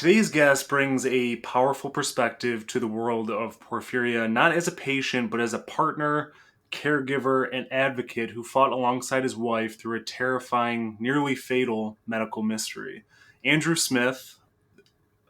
Today's guest brings a powerful perspective to the world of porphyria, not as a patient, but as a partner, caregiver, and advocate who fought alongside his wife through a terrifying, nearly fatal medical mystery. Andrew Smith,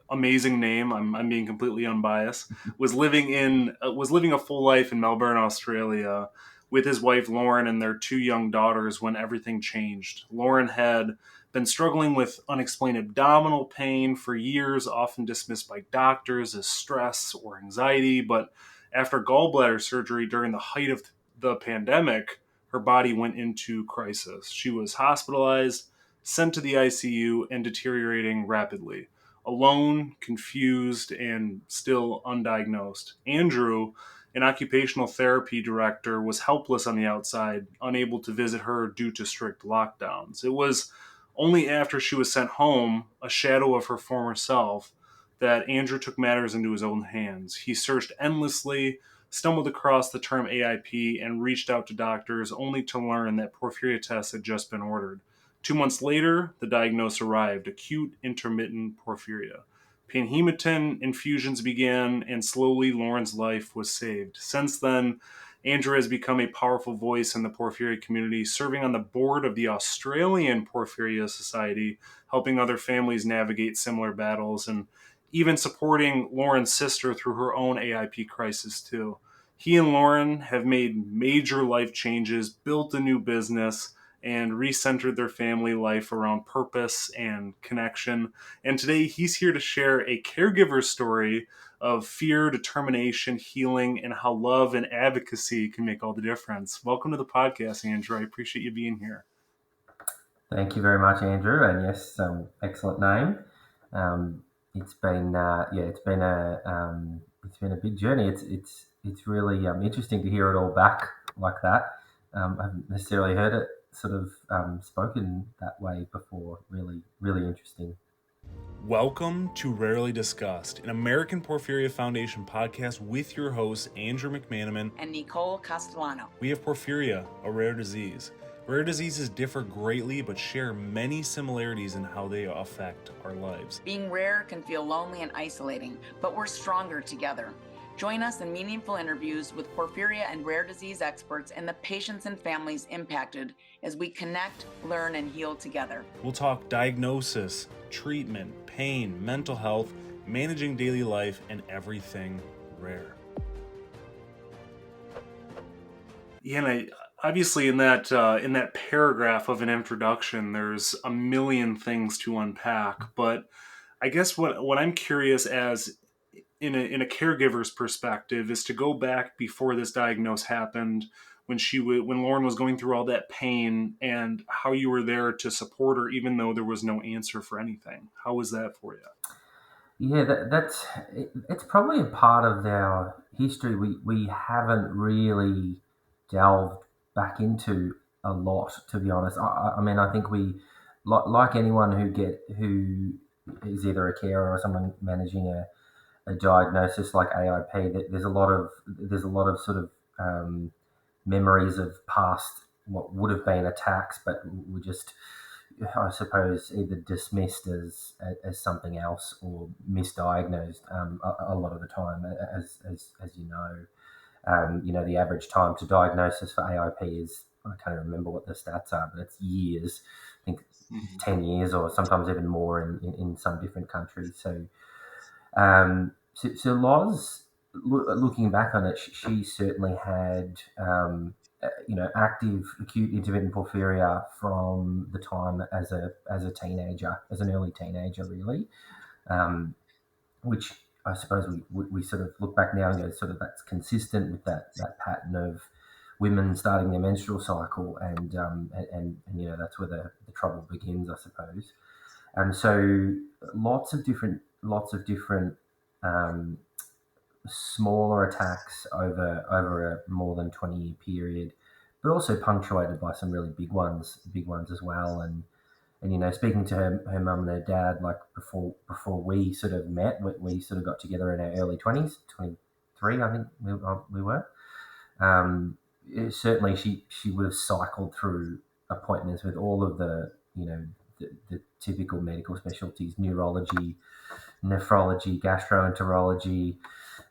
amazing name. I'm being completely unbiased. Was living a full life in Melbourne, Australia, with his wife Lauren and their two young daughters when everything changed. Lauren had been struggling with unexplained abdominal pain for years, often dismissed by doctors as stress or anxiety. But after gallbladder surgery during the height of the pandemic, her body went into crisis. She was hospitalized, sent to the ICU, and deteriorating rapidly. Alone, confused, and still undiagnosed. Andrew, an occupational therapy director, was helpless on the outside, unable to visit her due to strict lockdowns. It was only after she was sent home, a shadow of her former self, that Andrew took matters into his own hands. He searched endlessly, stumbled across the term AIP, and reached out to doctors only to learn that porphyria tests had just been ordered. 2 months later, the diagnosis arrived: acute intermittent porphyria. Panhematin infusions began, and slowly Lauren's life was saved. Since then, Andrew has become a powerful voice in the porphyria community, serving on the board of the Australian Porphyria Society, helping other families navigate similar battles, and even supporting Lauren's sister through her own AIP crisis, too. He and Lauren have made major life changes, built a new business, and recentered their family life around purpose and connection. And today he's here to share a caregiver story of fear, determination, healing, and how love and advocacy can make all the difference. Welcome to the podcast, Andrew. I appreciate you being here. Thank you very much, Andrew. And yes, excellent name. It's been a big journey. It's really interesting to hear it all back like that. I haven't necessarily heard it sort of spoken that way before. Really, really interesting. Welcome to Rarely Discussed, an American Porphyria Foundation podcast with your hosts, Andrew McManaman and Nicole Castellano. We have porphyria, a rare disease. Rare diseases differ greatly but share many similarities in how they affect our lives. Being rare can feel lonely and isolating, but we're stronger together. Join us in meaningful interviews with porphyria and rare disease experts and the patients and families impacted as we connect, learn, and heal together. We'll talk diagnosis, treatment, pain, mental health, managing daily life, and everything rare. Yeah, and obviously in that paragraph of an introduction, there's a million things to unpack. But I guess what I'm curious as in a caregiver's perspective is to go back before this diagnosis happened, when Lauren was going through all that pain, and how you were there to support her even though there was no answer for anything. How was that for you? Yeah, it's probably a part of our history we haven't really delved back into a lot, to be honest. I mean, I think we, like anyone who is either a carer or someone managing a diagnosis like AIP, that there's a lot of sort of memories of past what would have been attacks, but were just, I suppose, either dismissed as something else or misdiagnosed a lot of the time, as you know. The average time to diagnosis for AIP is, I can't remember what the stats are, but it's years. I think 10 years or sometimes even more in some different countries. So Loz, looking back on it, she certainly had, active acute intermittent porphyria from the time as a teenager, as an early teenager, really, which I suppose we sort of look back now and go, sort of that's consistent with that pattern of women starting their menstrual cycle, and that's where the trouble begins, I suppose. And so lots of different smaller attacks over a more than 20-year period, but also punctuated by some really big ones as well. And speaking to her mum and her dad, like before we sort of met, we sort of got together in our early 20s, 23, I think we were. Certainly she would have cycled through appointments with all of the typical medical specialties: neurology, nephrology, gastroenterology,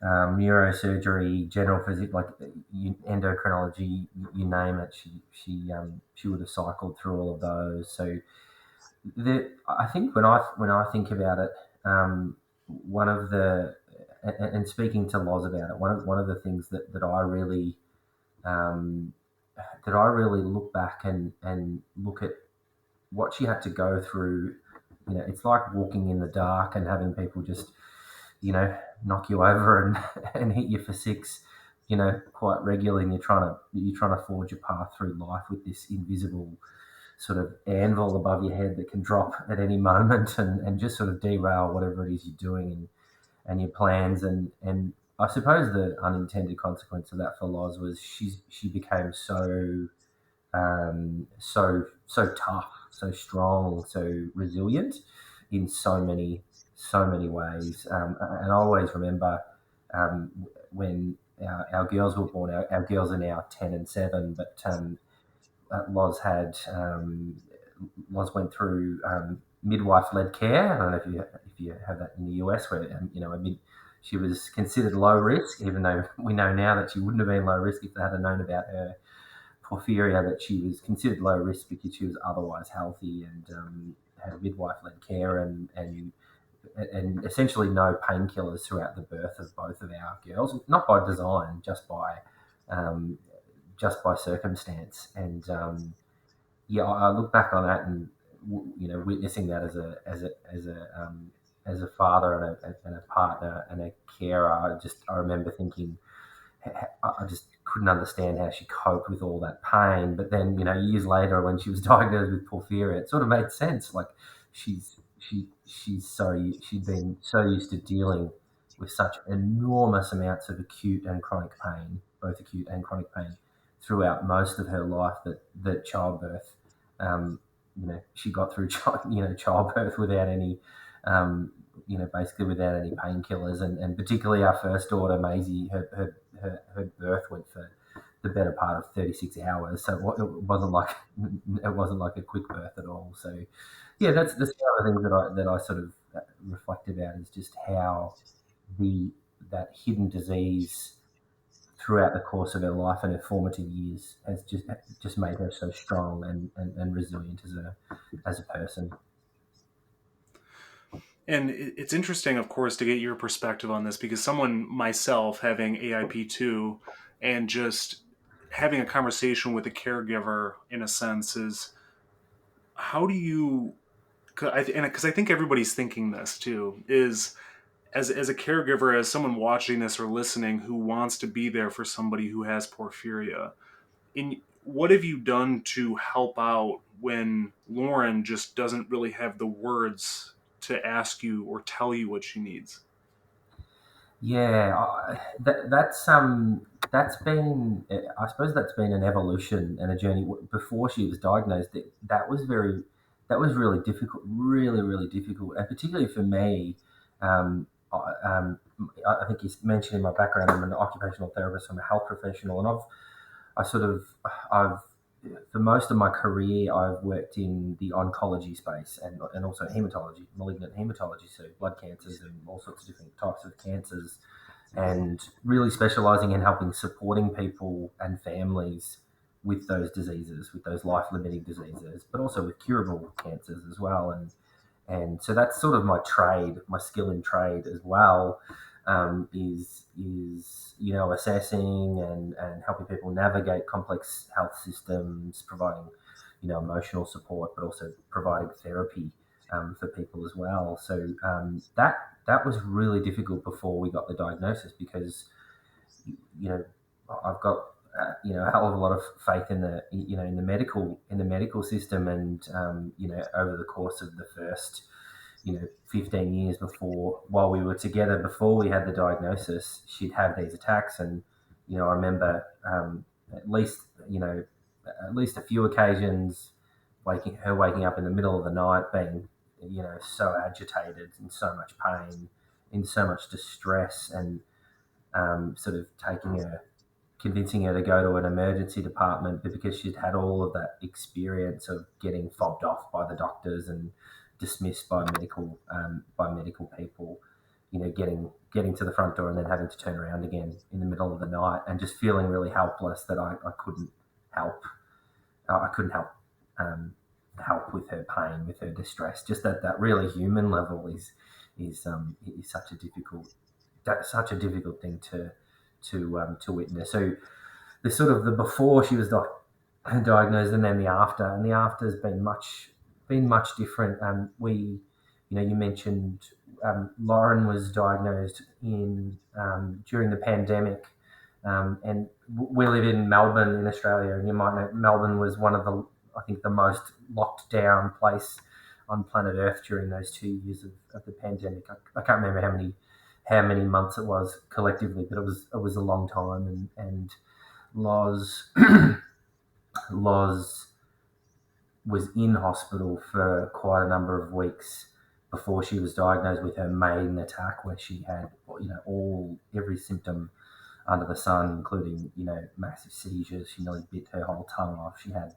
neurosurgery, general physics, like endocrinology, you name it. She would have cycled through all of those. So I think when I think about it, one of the and speaking to Loz about it, one of the things that I really um, look back and look at what she had to go through. It's like walking in the dark and having people just knock you over and and hit you for six, quite regularly, and you're trying to forge a path through life with this invisible sort of anvil above your head that can drop at any moment and just sort of derail whatever it is you're doing and your plans. And I suppose the unintended consequence of that for Loz was she became so tough, so strong, so resilient in so many ways. And I always remember um, when our girls were born. Our girls are now 10 and 7, but Loz went through midwife-led care. I don't know if you have that in the US, where she was considered low risk, even though we know now that she wouldn't have been low risk if they had known about her porphyria. That she was considered low risk because she was otherwise healthy and had midwife-led care and essentially no painkillers throughout the birth of both of our girls, not by design, um, just by circumstance. And yeah, I look back on that and witnessing that as a father and a partner and a carer. I remember thinking I just couldn't understand how she coped with all that pain. But then, years later, when she was diagnosed with porphyria, it sort of made sense. Like she'd been so used to dealing with such enormous amounts of acute and chronic pain, both acute and chronic pain, throughout most of her life that childbirth, she got through childbirth without any basically without any painkillers, and particularly our first daughter, Maisie, her birth went for the better part of 36 hours. So it wasn't like a quick birth at all. So yeah, that's the other thing that I sort of reflect about is just how that hidden disease throughout the course of her life and her formative years has just made her so strong and resilient as a person. And it's interesting, of course, to get your perspective on this because someone, myself, having AIP2 and just having a conversation with a caregiver, in a sense, is how do you, because I think everybody's thinking this too, is as a caregiver, as someone watching this or listening who wants to be there for somebody who has porphyria, what have you done to help out when Lauren just doesn't really have the words to ask you or tell you what she needs? Yeah, that's been, I suppose that's been an evolution and a journey. Before she was diagnosed, that was really difficult, really really difficult, and particularly for me. I think you mentioned in my background, I'm an occupational therapist. I'm a health professional, and I sort of I've for most of my career I've worked in the oncology space and also hematology, malignant hematology, so blood cancers and all sorts of different types of cancers, and really specializing in helping supporting people and families with those diseases, with those life limiting diseases, but also with curable cancers as well. And so that's sort of my trade, my skill in trade as well, is assessing and helping people navigate complex health systems, providing emotional support, but also providing therapy for people as well. So that was really difficult before we got the diagnosis because I've got a hell of a lot of faith in the medical system, and over the course of the first 15 years while we were together before we had the diagnosis, she'd have these attacks. And I remember at least a few occasions waking up in the middle of the night being so agitated, in so much pain, in so much distress, and sort of convincing her to go to an emergency department, but because she'd had all of that experience of getting fobbed off by the doctors and dismissed by medical people. Getting to the front door and then having to turn around again in the middle of the night, and just feeling really helpless that I couldn't help. I couldn't help with her pain, with her distress. Just that really human level is such a difficult thing to witness. So the sort of the before she was diagnosed, and then the after, and the after has been much different. You mentioned Lauren was diagnosed during the pandemic, and we live in Melbourne in Australia, and you might know Melbourne was one of the most locked down place on planet Earth during those 2 years of the pandemic. I can't remember how many months it was collectively, but it was a long time, and Loz Loz was in hospital for quite a number of weeks before she was diagnosed with her maiden attack, where she had every symptom under the sun, including massive seizures. She nearly bit her whole tongue off. She had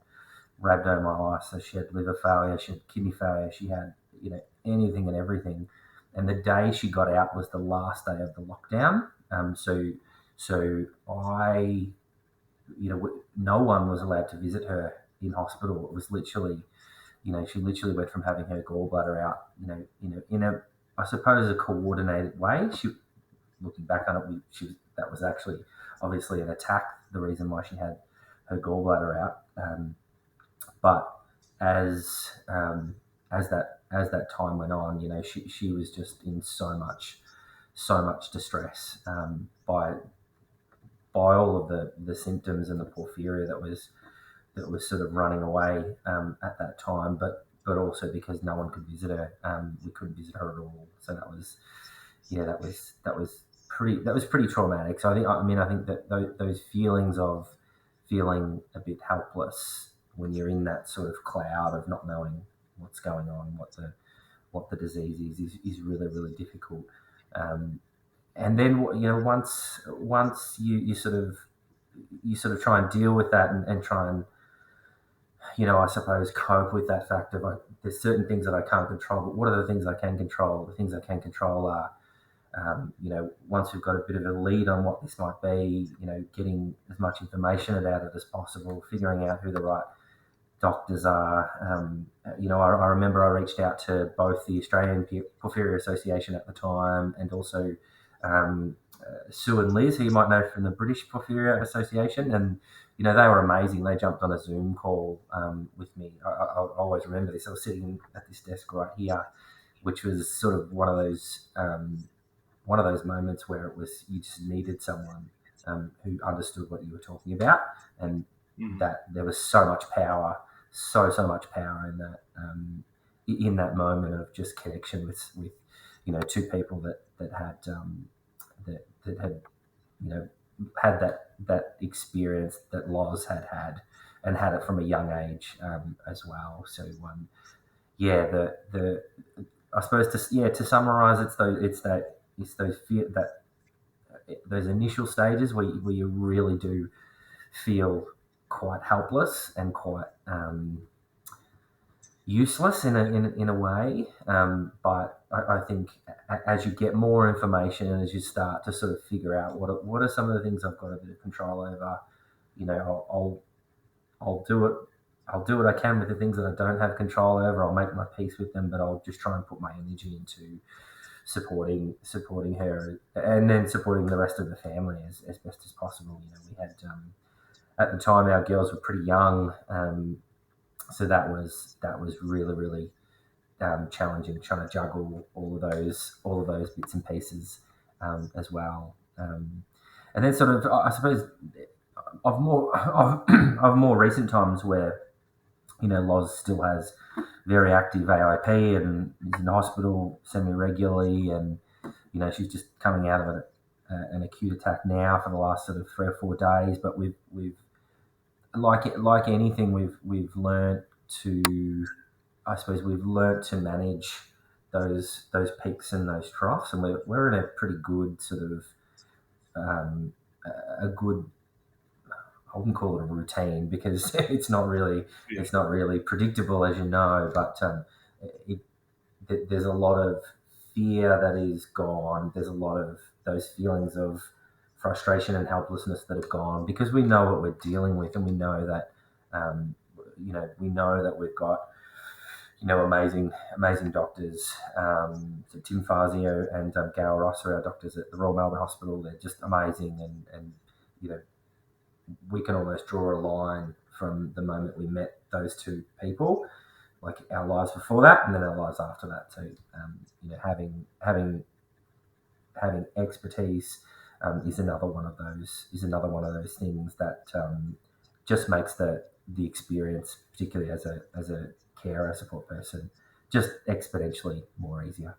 rhabdomyolysis. She had liver failure. She had kidney failure. She had anything and everything. And the day she got out was the last day of the lockdown. So I, no one was allowed to visit her in hospital. It was literally, she literally went from having her gallbladder out, in a, I suppose, a coordinated way. Looking back on it, that was actually obviously an attack, the reason why she had her gallbladder out. But as that time went on, she was just in so much distress by all of the symptoms and the porphyria that was sort of running away at that time, but also because no one could visit her. We couldn't visit her at all. So that was pretty traumatic. So I think that those feelings of feeling a bit helpless when you're in that sort of cloud of not knowing what's going on, what the disease is really, really difficult. And then once you sort of try and deal with that and try and I suppose cope with that fact of there's certain things that I can't control, but what are the things I can control? The things I can control are once we've got a bit of a lead on what this might be, getting as much information about it as possible, figuring out who the right doctors are. I remember I reached out to both the Australian Porphyria Association at the time, and also Sue and Liz, who you might know from the British Porphyria Association, and they were amazing. They jumped on a Zoom call with me. I always remember this. I was sitting at this desk right here, which was sort of one of those moments where it was you just needed someone who understood what you were talking about, and that there was so much power, so much power in that moment of just connection with two people that had had that experience that Loz had and had it from a young age as well. So I suppose to summarize, it's those initial stages where you really do feel quite helpless and quite useless in a way. But I think as you get more information and as you start to sort of figure out what are some of the things I've got a bit of control over, I'll do it. I'll do what I can with the things that I don't have control over. I'll make my peace with them, but I'll just try and put my energy into supporting her, and then supporting the rest of the family as best as possible. We had at the time our girls were pretty young, so that was really, really challenging, trying to juggle all of those bits and pieces as well. And then sort of, I suppose, of more recent times where Loz still has very active AIP and is in hospital semi-regularly, and she's just coming out of an acute attack now for the last sort of 3 or 4 days. But we've like anything, we've learned to, I suppose, manage those peaks and those troughs, and we're in a pretty good sort of a good, I wouldn't call it a routine because it's not really predictable, as you know, but there's a lot of fear that is gone. There's a lot of those feelings of frustration and helplessness that have gone because we know what we're dealing with, and we know that we know that we've got amazing doctors. So Tim Fazio and Gail Ross are our doctors at the Royal Melbourne Hospital. They're just amazing, and you know we can almost draw a line from the moment we met those two people, like our lives before that, and then our lives after that too. Having expertise is another one of those things that just makes the experience, particularly as a carer, support person, just exponentially more easier.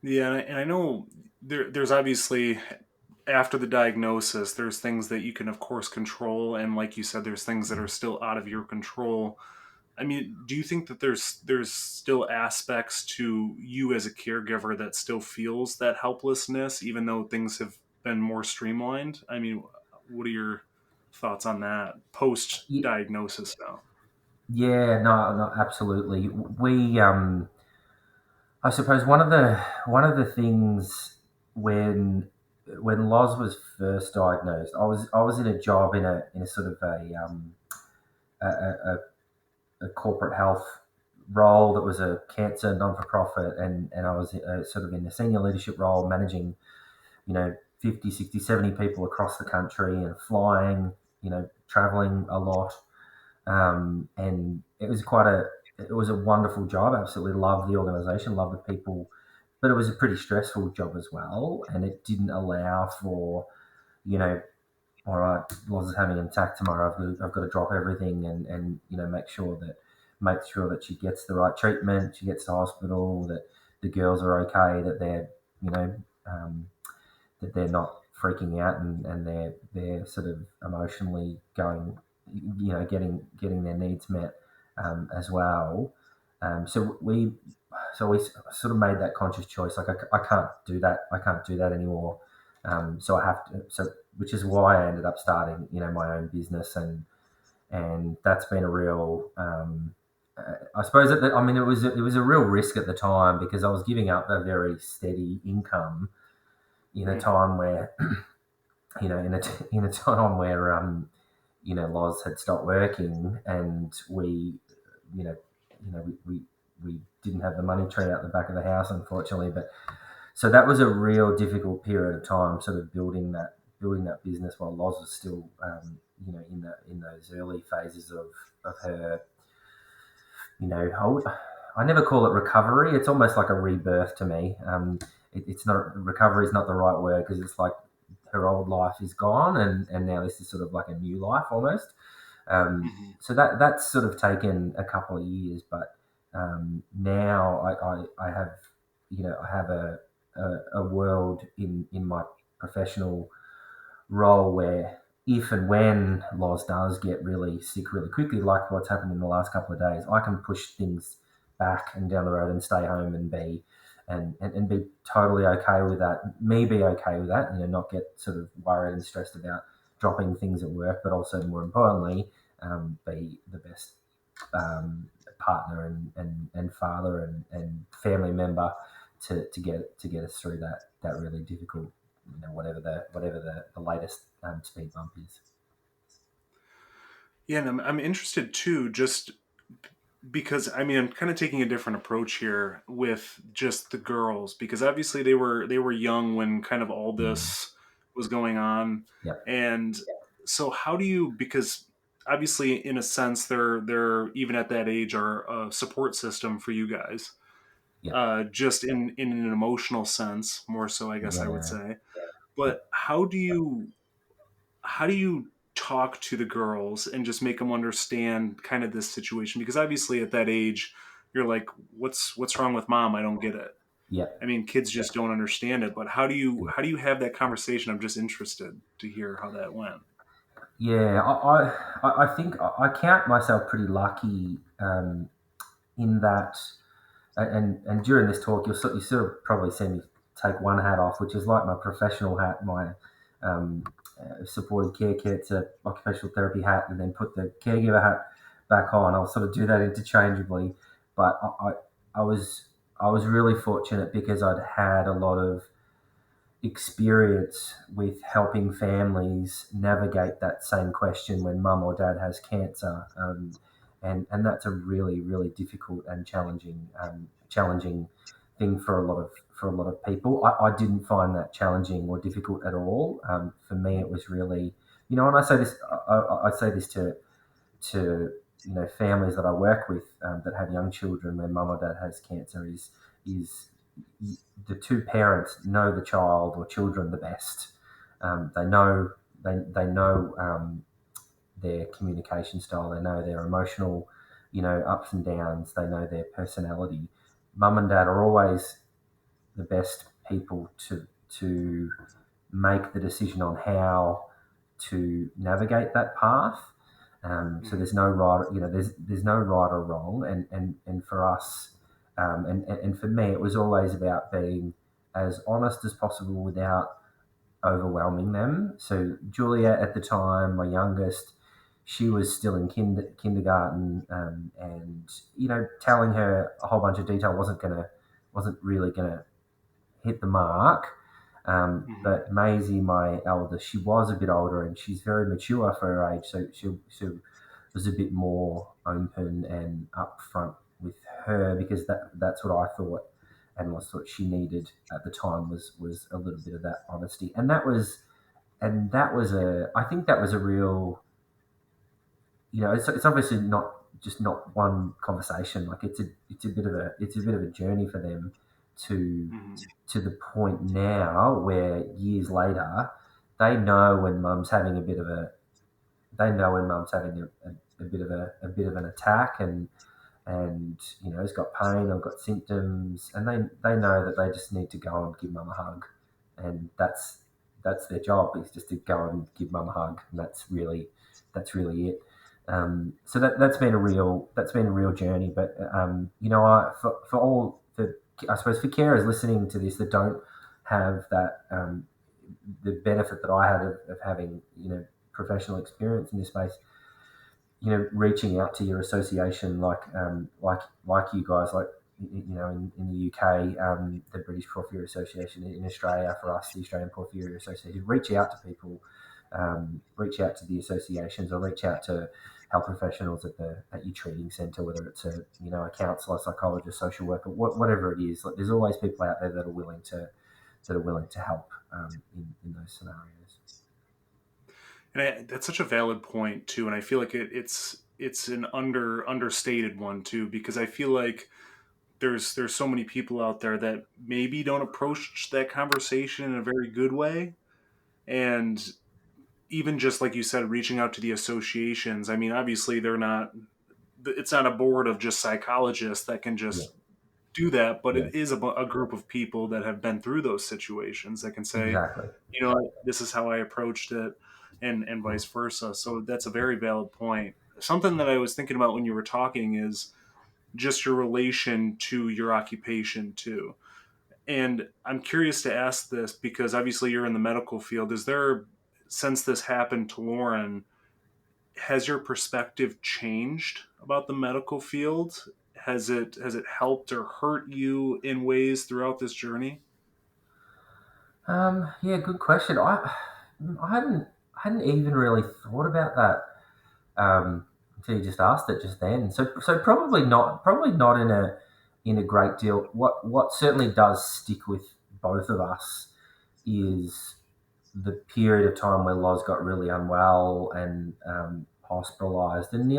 Yeah, and I know there's obviously after the diagnosis, there's things that you can of course control, and like you said, there's things that are still out of your control. I mean, do you think that there's still aspects to you as a caregiver that still feels that helplessness, even though things have been more streamlined? I mean, what are your thoughts on that post diagnosis now? Yeah, no, no, absolutely. I suppose one of the things when Loz was first diagnosed, I was in a job in a sort of a, a, a corporate health role that was a cancer non for profit, and I was sort of in a senior leadership role, managing 50, 60, 70 people across the country and flying, traveling a lot. And it was a wonderful job. Absolutely loved the organisation, loved the people, but it was a pretty stressful job as well. And it didn't allow for, you know, all right, Loz is having an attack tomorrow. I've got to drop everything and make sure that she gets the right treatment, she gets to hospital, that the girls are okay, that they're you know um, that they're not freaking out, and they're sort of emotionally going, getting their needs met as well. So we sort of made that conscious choice. Like I can't do that. I can't do that anymore. So I have to. So which is why I ended up starting, my own business, and that's been a real. I suppose it was a real risk at the time because I was giving up a very steady income in a time where in a time where Loz had stopped working, and we didn't have the money tree out the back of the house, unfortunately. But so that was a real difficult period of time, sort of building that business while Loz was still in those early phases of her. I never call it recovery. It's almost like a rebirth to me. It's not recovery is not the right word because it's like her old life is gone, and now this is sort of like a new life almost. So that's sort of taken a couple of years, but now I have I have a world in my professional role where if and when Loz does get really sick really quickly, like what's happened in the last couple of days, I can push things back and down the road and stay home and be totally okay with that. Me be okay with that, not get sort of worried and stressed about dropping things at work, but also more importantly, be the best partner and father and family member to get us through that really difficult, whatever the latest speed bump is. Yeah, and I'm interested too, just because I mean I'm kind of taking a different approach here with just the girls because obviously they were young when kind of all Mm. this was going on, Yep. and so how do you, because obviously in a sense they're even at that age are a support system for you guys, Yep. just in an emotional sense more so I guess I would Yeah. say, Yep. but how do you talk to the girls and just make them understand kind of this situation, because obviously at that age you're like, what's wrong with mom, I don't get it. Yep. I mean, kids just don't understand it, but how do you Yep. how do you have that conversation? I'm just interested to hear how that went. Yeah. I think I count myself pretty lucky in that. And during this talk, you sort of probably see me take one hat off, which is like my professional hat, my supported care kits, a occupational therapy hat, and then put the caregiver hat back on. I'll sort of do that interchangeably, but I was really fortunate because I'd had a lot of experience with helping families navigate that same question when mum or dad has cancer, and that's a really really difficult and challenging thing for a lot of people. I didn't find that challenging or difficult at all. For me, it was really, and I say this, I say this to families that I work with that have young children where mum or dad has cancer is the two parents know the child or children the best. They know they know their communication style. They know their emotional, ups and downs. They know their personality. Mum and dad are always the best people to make the decision on how to navigate that path. So there's no right, there's no right or wrong, and for us, and for me, it was always about being as honest as possible without overwhelming them. So Julia, at the time, my youngest, she was still in kindergarten, and telling her a whole bunch of detail wasn't really gonna hit the mark. But Maisie, my eldest, she was a bit older and she's very mature for her age, so she was a bit more open and upfront with her because that's what I thought and was thought she needed at the time was a little bit of that honesty, and that was a I think that was a real, it's obviously not one conversation. Like it's a bit of a journey for them to to the point now where years later they know when mum's having a bit of a they know when mum's having a bit of a bit of an attack, and has got pain or got symptoms, and they know that they just need to go and give mum a hug, and that's their job, is just to go and give mum a hug, and that's really it. So that's been a real journey. But for all the, I suppose, for carers listening to this that don't have that the benefit that I had of having professional experience in this space, reaching out to your association, like you guys, like in the UK, the British Porphyria Association, in Australia for us, the Australian Porphyria Society, reach out to people, reach out to the associations, or reach out to health professionals at your treating centre, whether it's a counsellor, psychologist, social worker, whatever it is. Like, there's always people out there that are willing to help in those scenarios. And that's such a valid point too, and I feel like it's an understated one too, because I feel like there's so many people out there that maybe don't approach that conversation in a very good way, and even just like you said, reaching out to the associations. I mean, obviously it's not a board of just psychologists that can Yeah, just do that, but yeah, it is a group of people that have been through those situations that can say, exactly. this is how I approached it, and Mm. vice versa. So that's a very valid point. Something that I was thinking about when you were talking is just your relation to your occupation too. And I'm curious to ask this because obviously you're in the medical field. Is there, since this happened to Lauren, has your perspective changed about the medical field? Has it helped or hurt you in ways throughout this journey? Yeah, good question. I hadn't even really thought about that until you just asked it just then. So probably not in a great deal. What certainly does stick with both of us is the period of time where Loz got really unwell and hospitalized, and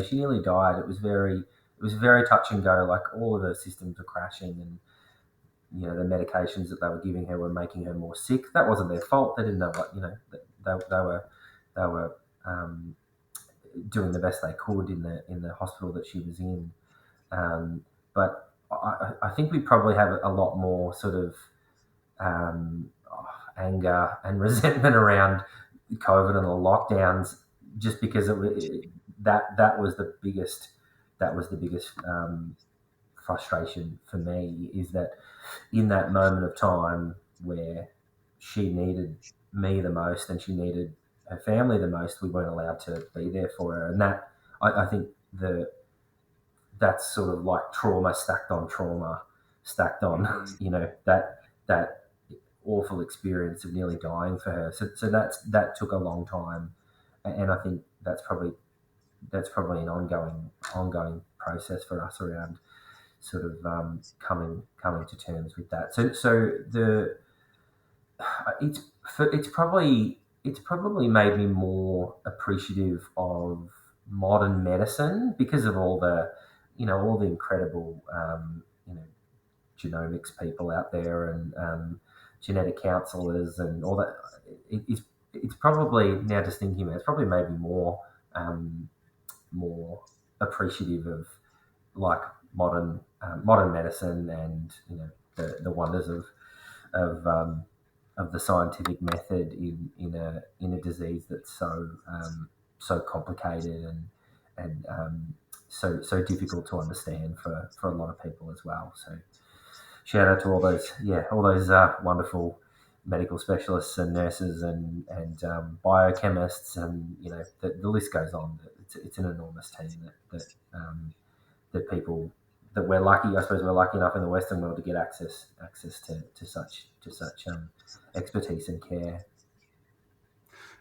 she nearly died. It was very touch and go. Like, all of her systems were crashing, and the medications that they were giving her were making her more sick. That wasn't their fault. They didn't know what they were doing the best they could in the hospital that she was in. But I think we probably have a lot more sort of anger and resentment around COVID and the lockdowns, just because that was the biggest frustration for me, is that in that moment of time where she needed me the most and she needed her family the most, we weren't allowed to be there for her, and that I think that's sort of like trauma stacked on trauma, stacked on Mm-hmm. that awful experience of nearly dying for her. So that took a long time, and I think that's probably an ongoing process for us around sort of coming to terms with that. So the it's it's probably made me more appreciative of modern medicine because of all the incredible genomics people out there, and genetic counselors and all that. It's probably, now just thinking about it, it's probably made me um, more appreciative of like modern medicine, and the wonders of of the scientific method in a disease that's so complicated, and so difficult to understand for a lot of people as well. So shout out to all those wonderful medical specialists and nurses, and biochemists, and the list goes on. It's an enormous team that people that we're lucky. I suppose we're lucky enough in the Western world to get access to such expertise and care.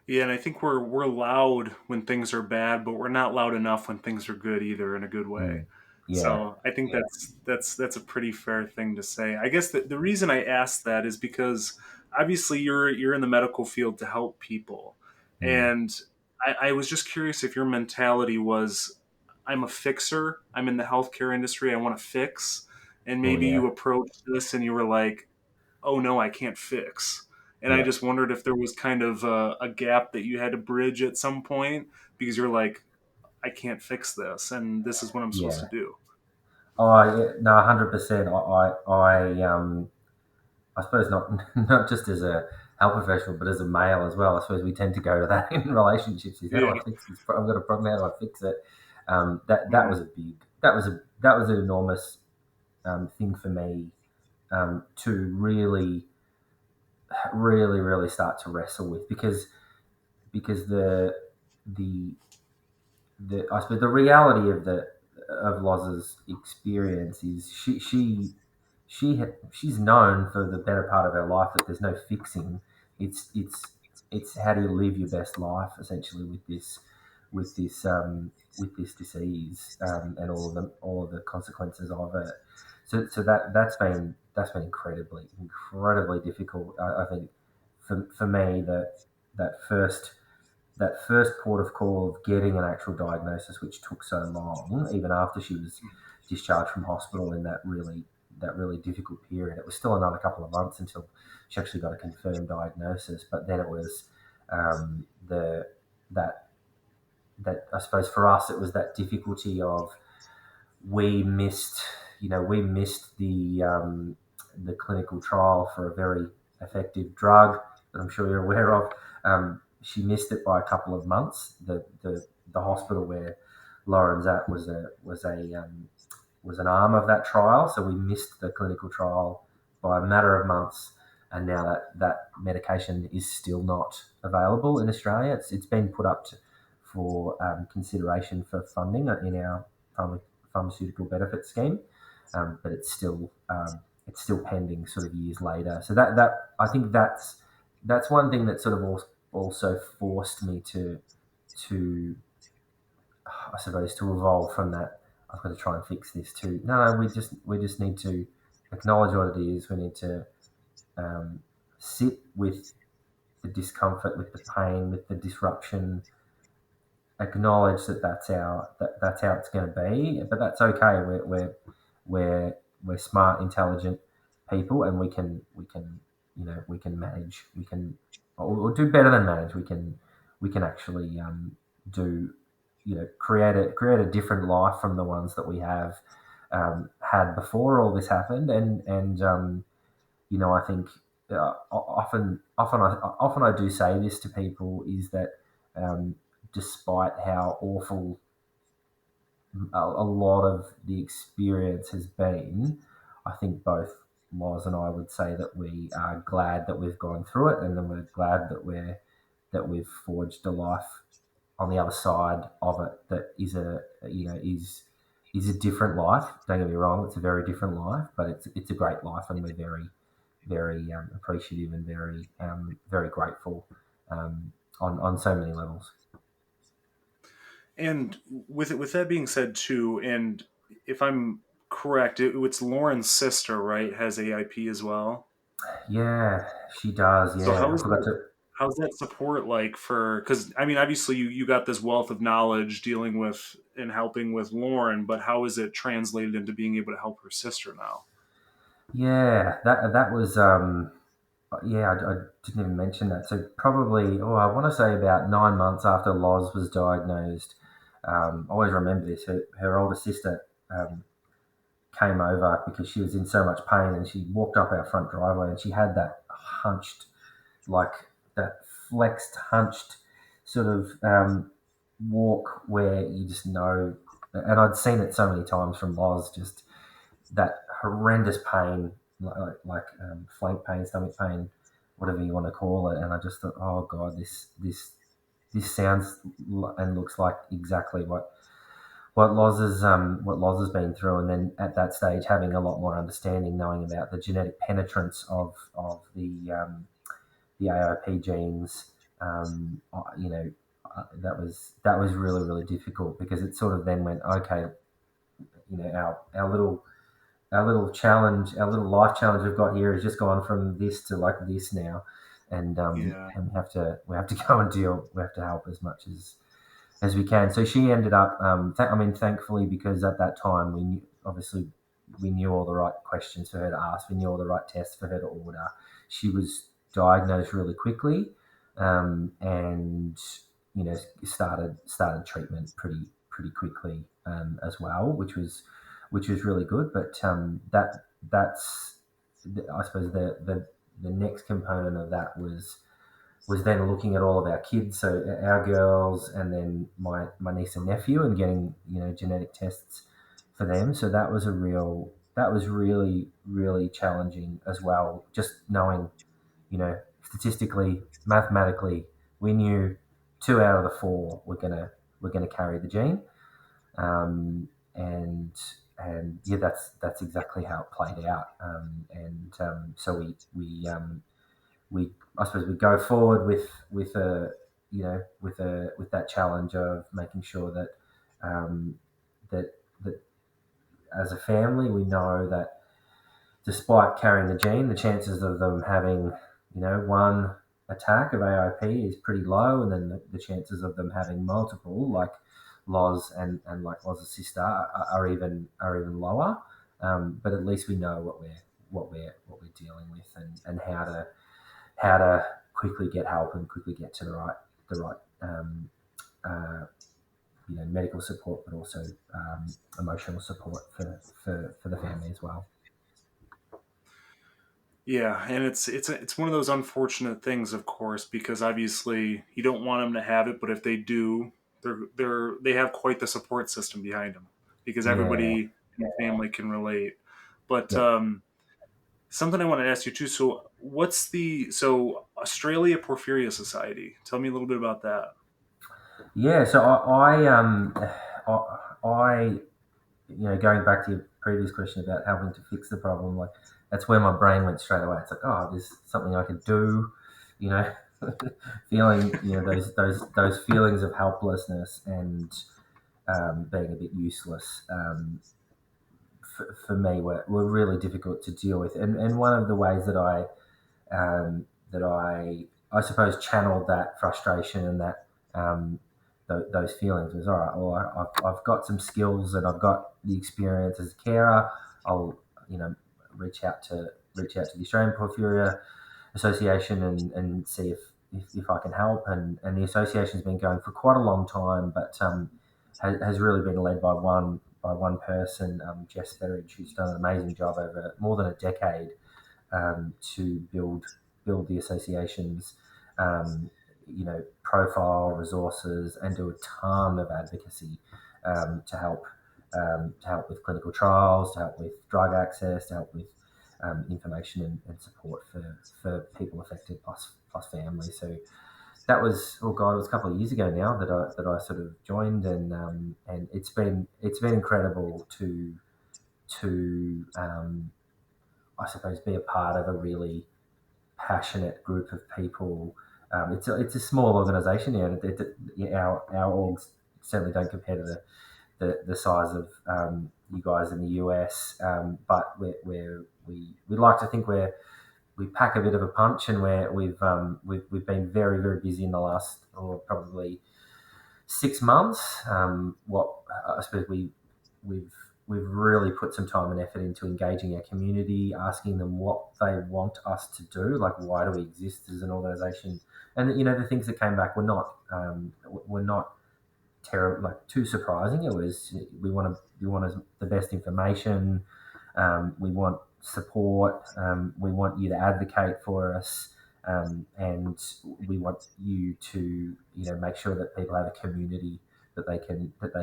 Yeah, and I think we're loud when things are bad, but we're not loud enough when things are good either, in a good way. Mm. Yeah, So I think that's a pretty fair thing to say. I guess the reason I asked that is because obviously you're in the medical field to help people, mm. and I was just curious if your mentality was, I'm a fixer, I'm in the healthcare industry, I want to fix, and Oh maybe yeah, you approached this and you were like, oh no, I can't fix. And I yeah, just wondered if there was kind of a gap that you had to bridge at some point because you're like, I can't fix this, and this is what I'm supposed yeah. to do. Oh yeah, no, 100%. I suppose not not just as a health professional, but as a male as well. I suppose we tend to go to that in relationships. Is how do Yeah. I fix this? I've got a problem. How do I fix it? That Mhm. was a big. That was an enormous thing for me to really start to wrestle with, because the I suppose the reality of Loz's experience is she's known for the better part of her life that there's no fixing. It's how do you live your best life essentially with this with this disease, and all of the consequences of it. So that's been incredibly difficult. I think for me, that first port of call of getting an actual diagnosis, which took so long, even after she was discharged from hospital in that really difficult period. It was still another couple of months until she actually got a confirmed diagnosis. But then it was the that that I suppose for us it was that difficulty of we missed, we missed the clinical trial for a very effective drug that I'm sure you're aware of. She missed it by a couple of months. The hospital where Lauren's at was an arm of that trial, so we missed the clinical trial by a matter of months, and now that medication is still not available in Australia. It's been put up for consideration for funding in our pharmaceutical benefit scheme, but it's still pending sort of years later. So that I think that's one thing that sort of also forced me to I suppose to evolve from that. I've got to try and fix this too. No, we just need to acknowledge what it is. We need to um, sit with the discomfort, with the pain, with the disruption. Acknowledge that's how it's going to be, but that's okay. We're smart, intelligent people, and we can manage. We can or do better than manage. We can actually do create a different life from the ones that we have had before all this happened. And I think often I do say this to people, is that um, despite how awful a lot of the experience has been, I think both Moz and I would say that we are glad that we've gone through it, and then we're glad that we've forged a life on the other side of it that is is a different life. Don't get me wrong; it's a very different life, but it's a great life, and we're very appreciative and very grateful on so many levels. And with that being said too, and if I'm correct, it's Lauren's sister, right? Has AIP as well. Yeah, she does. So Yeah, how I is forgot that? to. How's that support like for? Because I mean, obviously you got this wealth of knowledge dealing with and helping with Lauren, but how is it translated into being able to help her sister now? Yeah, that was yeah. I didn't even mention that. So probably, I want to say about 9 months after Loz was diagnosed. I always remember this. Her older sister came over because she was in so much pain, and she walked up our front driveway, and she had that hunched, like that flexed, hunched sort of walk where you just know. And I'd seen it so many times from Loz, just that horrendous pain, like flank pain, stomach pain, whatever you want to call it. And I just thought, oh god, this sounds and looks like exactly what Loz has been through. And then at that stage, having a lot more understanding, knowing about the genetic penetrance of the AIP genes, you know, that was really really difficult, because it sort of then went, okay, our little challenge, our little life challenge we've got here has just gone from this to like this now, Yeah. and we have to go and deal. We have to help as much as we can. So she ended up, thankfully, because at that time we knew all the right questions for her to ask. We knew all the right tests for her to order. She was diagnosed really quickly, and started treatment pretty quickly, as well, which was really good. But that's I suppose the next component of that was then looking at all of our kids, so our girls, and then my niece and nephew, and getting genetic tests for them. So that was really really challenging as well. Just knowing, statistically, mathematically, we knew 2 out of the 4 were gonna carry the gene, and yeah, that's exactly how it played out. And so we I suppose we go forward with a with that challenge of making sure that that that as a family we know that despite carrying the gene, the chances of them having one attack of AIP is pretty low, and then the chances of them having multiple, like Loz and like Loz's sister, are even lower. But at least we know what we're dealing with, and how to quickly get help and quickly get to the right uh, medical support, but also emotional support for the family as well. Yeah, and it's one of those unfortunate things, of course, because obviously you don't want them to have it, but if they do, they have quite the support system behind them, because Yeah, everybody in the family can relate. But yep. something I want to ask you too. So, Australia Porphyria Society? Tell me a little bit about that. Yeah, so I going back to your previous question about helping to fix the problem, like that's where my brain went straight away. It's like, oh, there's something I could do, you know, feeling, those feelings of helplessness and being a bit useless, for me were really difficult to deal with. And one of the ways that I suppose channeled that frustration and that those feelings was, all right. Well, I've got some skills and I've got the experience as a carer. I'll reach out to the Australian Porphyria Association and see if I can help. And the association's been going for quite a long time, but has really been led by one person, Jess Betteridge, who's done an amazing job over more than a decade, to build the association's profile, resources, and do a ton of advocacy, to help with clinical trials, to help with drug access, to help with information and support for people affected, plus families. So that was, oh God, it was a couple of years ago now that I sort of joined, and it's been incredible to I suppose be a part of a really passionate group of people. It's a small organisation now. Our orgs certainly don't compare to the size of you guys in the US, but we like to think we pack a bit of a punch, and we've been very very busy in the last probably 6 months. What I suppose we've we've really put some time and effort into engaging our community, asking them what they want us to do, like why do we exist as an organisation, and the things that came back were not terrible, like too surprising. It was we want the best information, we want support, we want you to advocate for us, and we want you to make sure that people have a community that they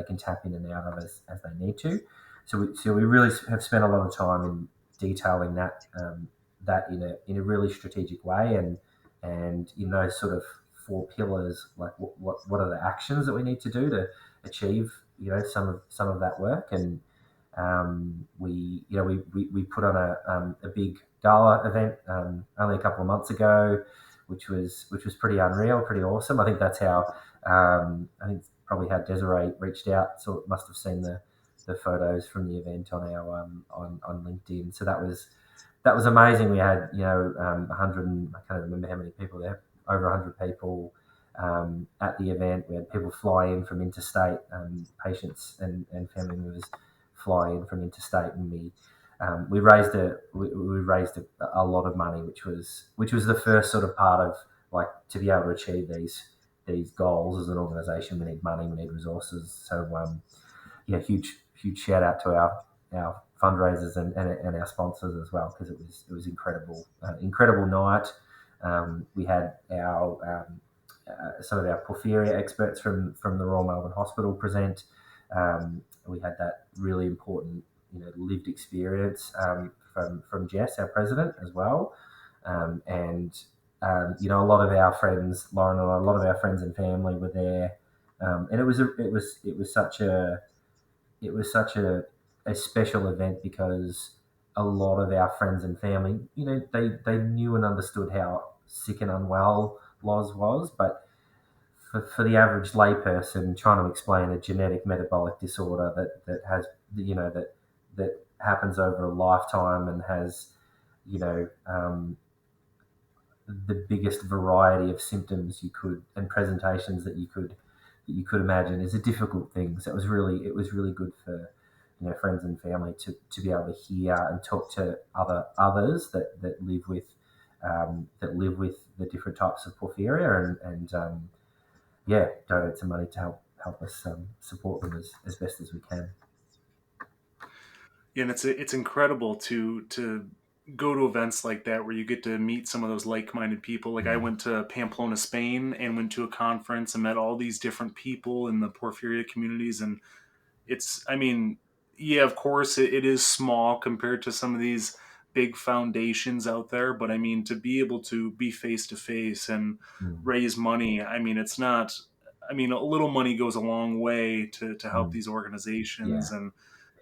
can tap in and out of as they need to. So we really have spent a lot of time in detailing that in a really strategic way, and in those sort of four pillars, like what are the actions that we need to do to achieve some of that work. And we put on a big gala event only a couple of months ago, which was pretty unreal, pretty awesome. I think that's how I think probably how Desiree reached out. So it must have seen the photos from the event on our on LinkedIn. So that was amazing. We had 100 I can't remember how many people there, over 100 people at the event. We had people fly in from interstate, patients and family members fly in from interstate, and we raised a lot of money, which was the first sort of part of, like, to be able to achieve these goals as an organisation. We need money, we need resources. So huge shout out to our fundraisers and our sponsors as well, because it was incredible night. We had our some of our porphyria experts from the Royal Melbourne Hospital present. We had that really important lived experience from Jess, our president, as well, and a lot of our friends, Lauren and I, a lot of our friends and family were there, and it was such a special event, because a lot of our friends and family, they knew and understood how sick and unwell Loz was, but for the average layperson, trying to explain a genetic metabolic disorder that has that happens over a lifetime and has the biggest variety of symptoms you could, and presentations that you could imagine, is a difficult thing. So it was really good for friends and family to be able to hear and talk to others that live with the different types of porphyria, and donate some money to help us support them as best as we can. Yeah, and it's incredible to go to events like that where you get to meet some of those like-minded people. Like, I went to Pamplona, Spain, and went to a conference and met all these different people in the porphyria communities. And I mean, yeah, of course it is small compared to some of these big foundations out there, but I mean, to be able to be face to face and Mm, raise money, I mean, it's not, I mean, a little money goes a long way to help mm, these yeah. organizations. And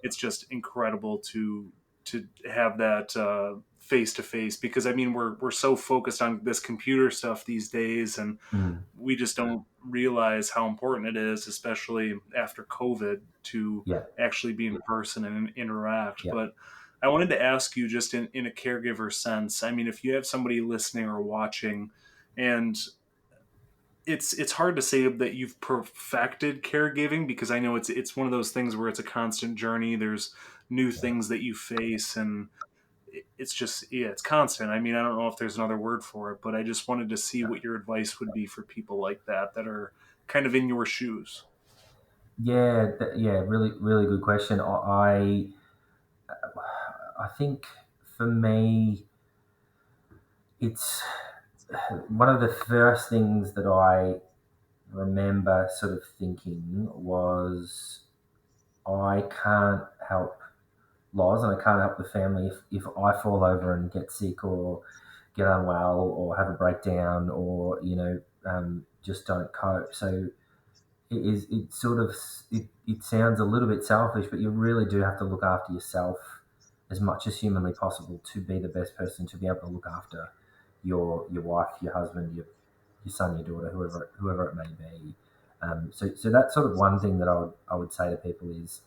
it's just incredible to have that face to face, because I mean, we're so focused on this computer stuff these days, and Mm, we just don't realize how important it is, especially after COVID, to yeah. actually be in person and interact. Yeah. But I wanted to ask you, just in a caregiver sense, I mean, if you have somebody listening or watching, and it's hard to say that you've perfected caregiving, because I know it's one of those things where it's a constant journey. There's new Yeah. things that you face, and it's just, yeah, it's constant. I mean, I don't know if there's another word for it, but I just wanted to see what your advice would be for people like that are kind of in your shoes. Yeah, really, really good question. I think for me, it's one of the first things that I remember sort of thinking was, I can't help Loz and I can't help the family if I fall over and get sick, or get unwell or have a breakdown or just don't cope. So it sort of it sounds a little bit selfish, but you really do have to look after yourself as much as humanly possible to be the best person to be able to look after your wife, your husband, your son, your daughter, whoever it may be. So that's sort of one thing that I would say to people is,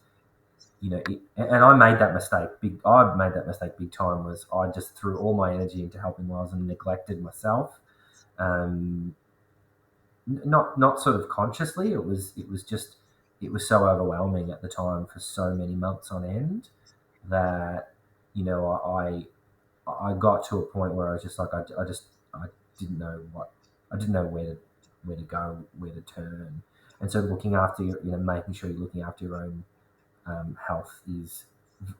and I made that mistake. I made that mistake big time. Was I just threw all my energy into helping Miles and neglected myself. Um, not sort of consciously. It was so overwhelming at the time for so many months on end that I got to a point where I was just like I didn't know where to go, where to turn, and so looking after making sure you're looking after your own health is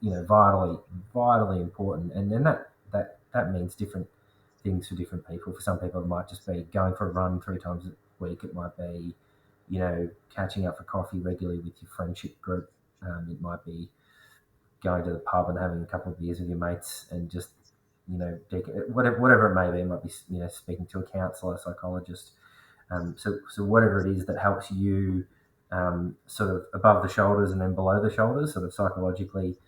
vitally important, and then that means different things for different people. For some people, it might just be going for a run 3 times a week. It might be catching up for coffee regularly with your friendship group. It might be going to the pub and having a couple of beers with your mates and just whatever it may be. It might be speaking to a counsellor, a psychologist. So whatever it is that helps you sort of above the shoulders and then below the shoulders, sort of psychologically,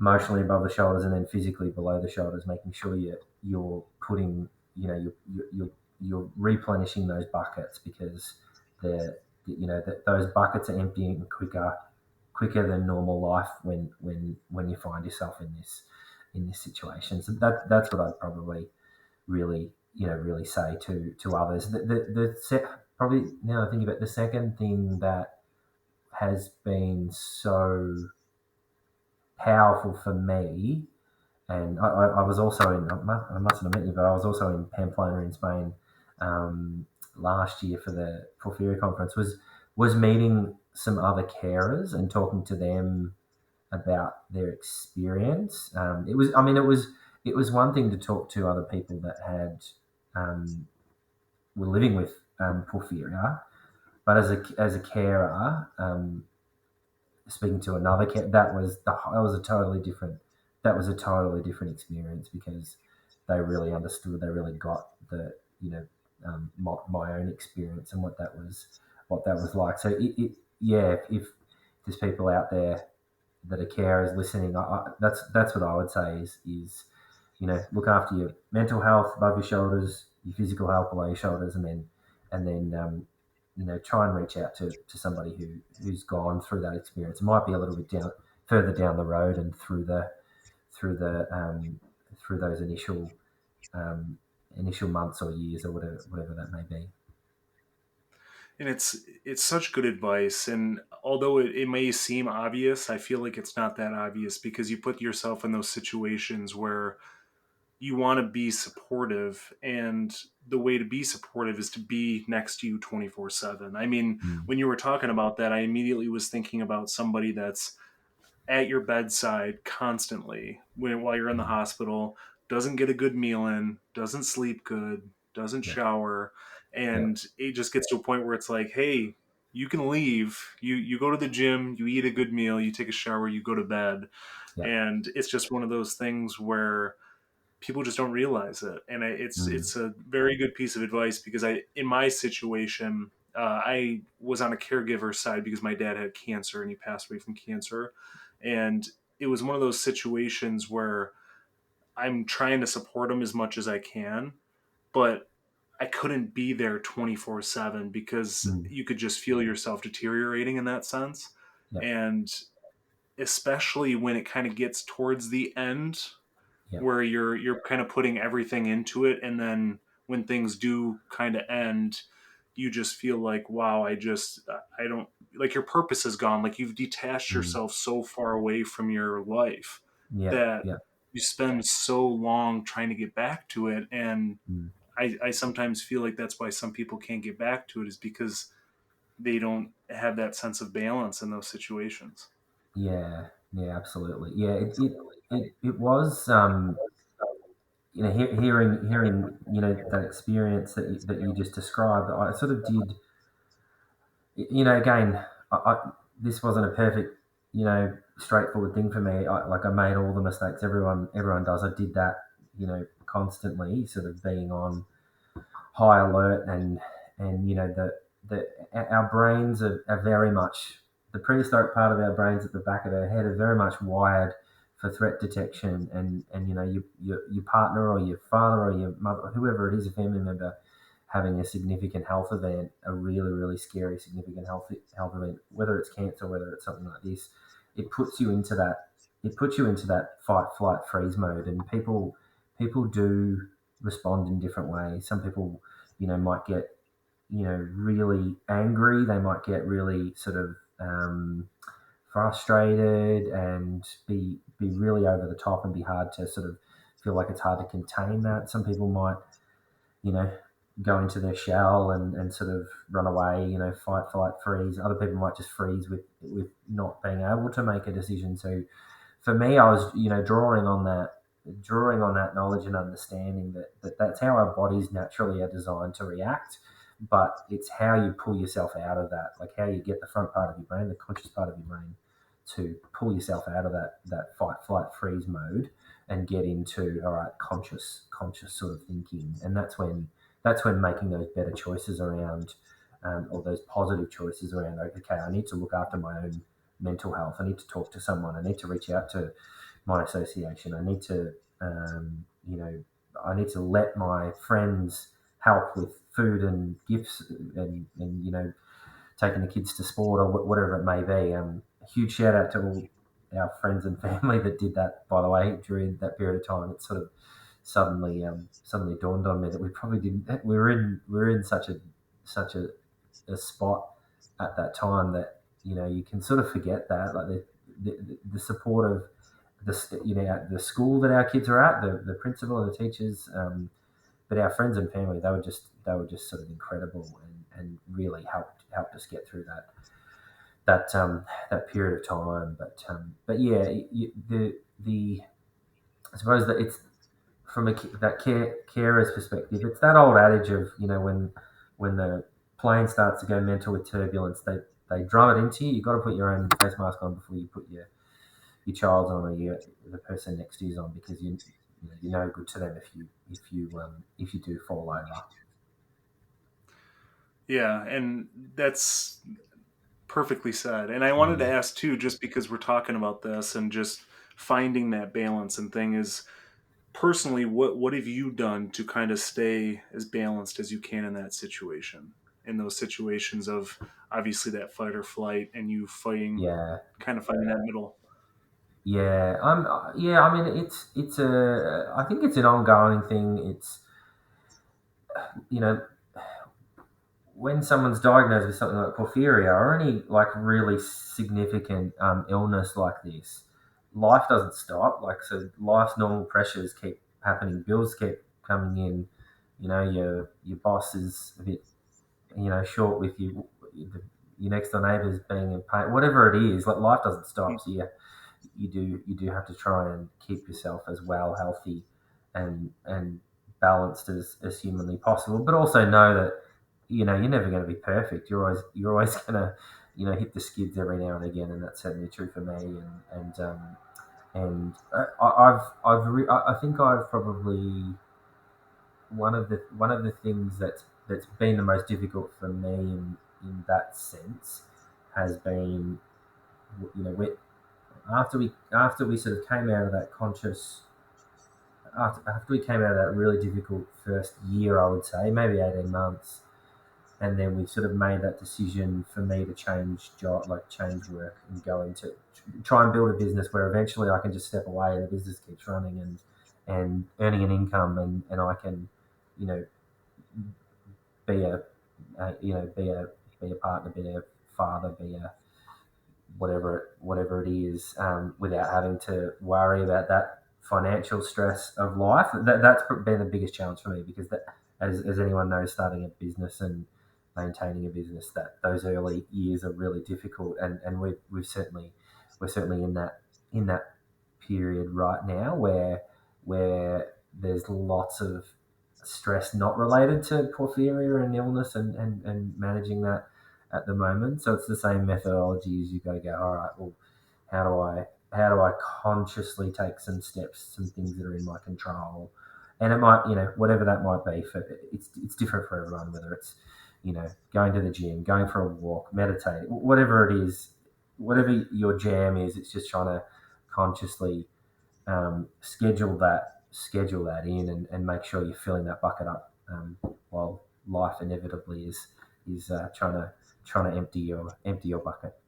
emotionally above the shoulders and then physically below the shoulders, making sure you're putting you're replenishing those buckets because those buckets are emptying quicker than normal life when you find yourself in this situation. So that's what I'd probably really say to others. Probably now I think about the second thing that has been so powerful for me, and I was also I mustn't have met you, but I was also in Pamplona in Spain last year for the Porphyria conference. Was meeting some other carers and talking to them about their experience. It was one thing to talk to other people that had were living with porphyria, but as a carer, speaking to another carer, that was a totally different experience because they really understood, they really got the my own experience and what that was like. So yeah, if there's people out there that are carers listening, that's what I would say is look after your mental health above your shoulders, your physical health below your shoulders, and then try and reach out to somebody who's gone through that experience. It might be a little bit further down the road and through the through those initial months or years or whatever that may be. And it's such good advice. And although it may seem obvious, I feel like it's not that obvious because you put yourself in those situations where you want to be supportive, and the way to be supportive is to be next to you 24/7. I mean, Mm. when you were talking about that, I immediately was thinking about somebody that's at your bedside constantly while you're in the Mm. hospital, doesn't get a good meal in, doesn't sleep good, doesn't Yeah, shower, yeah, and it just gets to a point where it's like, hey, you can leave. You go to the gym, you eat a good meal, you take a shower, you go to bed. yeah. And it's just one of those things where people just don't realize it. And Mm. it's a very good piece of advice because in my situation, I was on a caregiver side because my dad had cancer and he passed away from cancer, and it was one of those situations where I'm trying to support him as much as I can, but I couldn't be there 24/7 because Mm. you could just feel yourself deteriorating in that sense. Yeah, And especially when it kind of gets towards the end yeah. where you're kind of putting everything into it, and then when things do kind of end, you just feel like, wow, I don't, like, your purpose is gone, like you've detached Mm. yourself so far away from your life Yeah, that yeah. you spend so long trying to get back to it. And Mm. I sometimes feel like that's why some people can't get back to it, is because they don't have that sense of balance in those situations. Yeah, yeah, absolutely. Yeah, it was hearing that experience that you just described. I sort of did, again, this wasn't a perfect, straightforward thing for me. I made all the mistakes everyone does. I did that, constantly sort of being on high alert, and our brains are very much, the prehistoric part of our brains at the back of our head are very much wired for threat detection, and your partner or your father or your mother or whoever it is, a family member, having a significant health event, a really, really scary significant health event, whether it's cancer, whether it's something like this, it puts you into that fight, flight, freeze mode. And people do respond in different ways. Some people, might get, really angry. They might get really sort of frustrated and be really over the top and be hard to sort of feel like it's hard to contain that. Some people might, you know, go into their shell and sort of run away, fight, flight, freeze. Other people might just freeze with not being able to make a decision. So for me, I was, drawing on that knowledge and understanding that's how our bodies naturally are designed to react. But it's how you pull yourself out of that, like how you get the front part of your brain, the conscious part of your brain, to pull yourself out of that fight, flight, freeze mode and get into, all right, conscious sort of thinking. And that's when making those better choices around, or those positive choices around, okay, I need to look after my own mental health. I need to talk to someone. I need to reach out to my association. I need to, I need to let my friends help with food and gifts, and taking the kids to sport or whatever it may be. A huge shout out to all our friends and family that did that, by the way, during that period of time. It sort of suddenly dawned on me that we probably didn't. We were in such a spot at that time that you can sort of forget that, like the support of the school that our kids are at, the principal and the teachers, but our friends and family, they were just sort of incredible, and really helped us get through that period of time. But yeah, the I suppose that it's from that carer's perspective. It's that old adage of when the plane starts to go mental with turbulence, they drum it into you. You've got to put your own face mask on before you put your child on, or the person next to you on, because you're no good to them if you do fall over. Yeah, and that's perfectly said. And I wanted to ask too, just because we're talking about this and just finding that balance and thing, is personally, what have you done to kind of stay as balanced as you can in that situation? In those situations of obviously that fight or flight, and you Yeah, kind of finding that middle. yeah. Yeah. I mean, it's a. I think it's an ongoing thing. It's you know when someone's diagnosed with something like porphyria or any like really significant illness like this, life doesn't stop. Like, so life's normal pressures keep happening. Bills keep coming in. Your boss is a bit short with you. Your next door neighbour's being in pain. Whatever it is, like, life doesn't stop. So you do have to try and keep yourself as well, healthy, and balanced as humanly possible. But also know that you're never going to be perfect. You're always going to hit the skids every now and again, and that's certainly true for me. I think I've probably one of the things that's been the most difficult for me in that sense has been, you know we, after we sort of came out of that conscious after we came out of that really difficult first year, I would say maybe 18 months, and then we sort of made that decision for me to change job, like change work, and go into try and build a business where eventually I can just step away and the business keeps running and earning an income, and I can, you know, be a partner, be a father, be a whatever it is, without having to worry about that financial stress of life. That's been the biggest challenge for me, because that, as anyone knows, starting a business and maintaining a business, that those early years are really difficult, and we're certainly in that period right now where there's lots of stress not related to porphyria and illness, and managing that at the moment. So it's the same methodology as you've got to go, all right, well, how do I consciously take some steps, some things that are in my control, and it might, whatever that might be for, it's different for everyone, whether it's, going to the gym, going for a walk, meditating, whatever it is, whatever your jam is, it's just trying to consciously schedule that in, and make sure you're filling that bucket up, while life inevitably is trying to empty your bucket.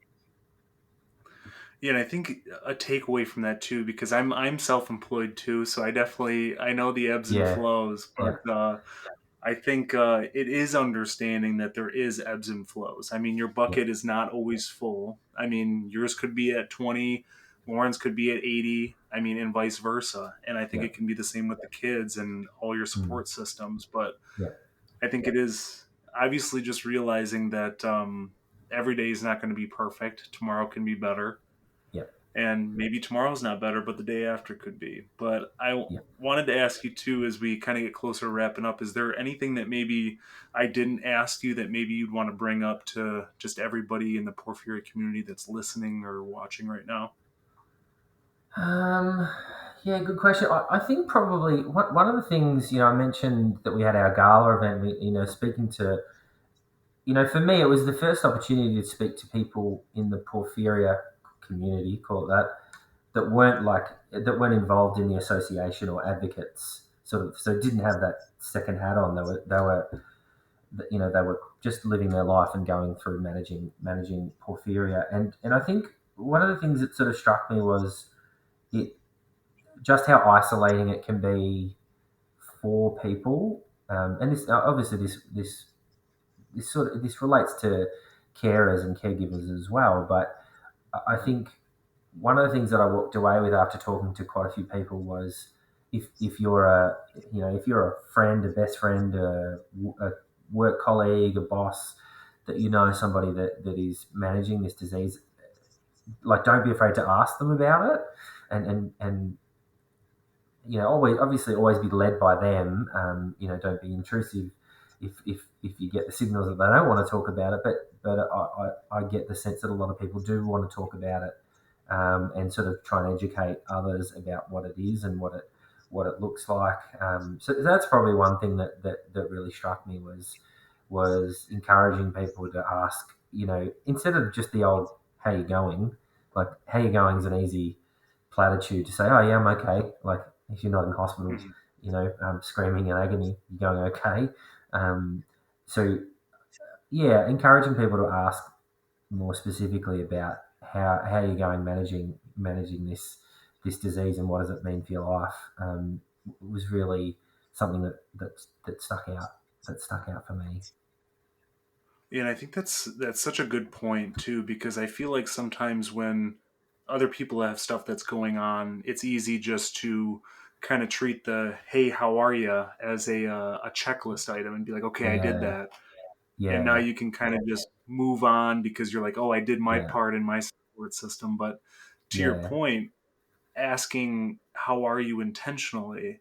Yeah, and I think a takeaway from that too, because I'm self-employed too, so I know the ebbs and Yeah, flows, yeah, but I think it is understanding that there is ebbs and flows. I mean, your yeah, bucket is not always full. I mean, yours could be at 20, Lauren's could be at 80. I mean, and vice versa. And I think yeah, it can be the same with the kids and all your mm, support systems. But yeah, I think it is obviously just realizing that every day is not going to be perfect. Tomorrow can be better, yeah, and maybe tomorrow's not better, but the day after could be. But yeah. wanted to ask you too, as we kind of get closer to wrapping up, is there anything that maybe I didn't ask you that maybe you'd want to bring up to just everybody in the porphyria community that's listening or watching right now? Um, yeah, good question. I think probably one of the things, I mentioned that we had our gala event. Speaking to, for me, it was the first opportunity to speak to people in the porphyria community, call it that, that weren't involved in the association or advocates, sort of, so didn't have that second hat on. They were just living their life and going through managing porphyria, and I think one of the things that sort of struck me was it just how isolating it can be for people. And this obviously this relates to carers and caregivers as well. But I think one of the things that I walked away with after talking to quite a few people was, if you're a friend, a best friend, a work colleague, a boss, that somebody that is managing this disease, like, don't be afraid to ask them about it, and always be led by them. Don't be intrusive if you get the signals that they don't want to talk about it. But I get the sense that a lot of people do want to talk about it, and sort of try and educate others about what it is and what it looks like. So that's probably one thing that really struck me was encouraging people to ask. Instead of just the old "How you going?" Like, "How you going" is an easy platitude to say. "Oh yeah, I'm okay." Like, if you're not in hospital, Mhm. screaming in agony, you're going okay. Um, so yeah, encouraging people to ask more specifically about how you're going managing this disease, and what does it mean for your life, was really something that stuck out for me. Yeah, and I think that's such a good point too, because I feel like sometimes when other people have stuff that's going on, it's easy just to kind of treat the "Hey, how are you?" as a checklist item and be like, "Okay, I did Yeah, that," and now yeah, you can kind of just move on because you're like, "Oh, I did my yeah, part in my support system." But to your yeah, point, asking "How are you?" intentionally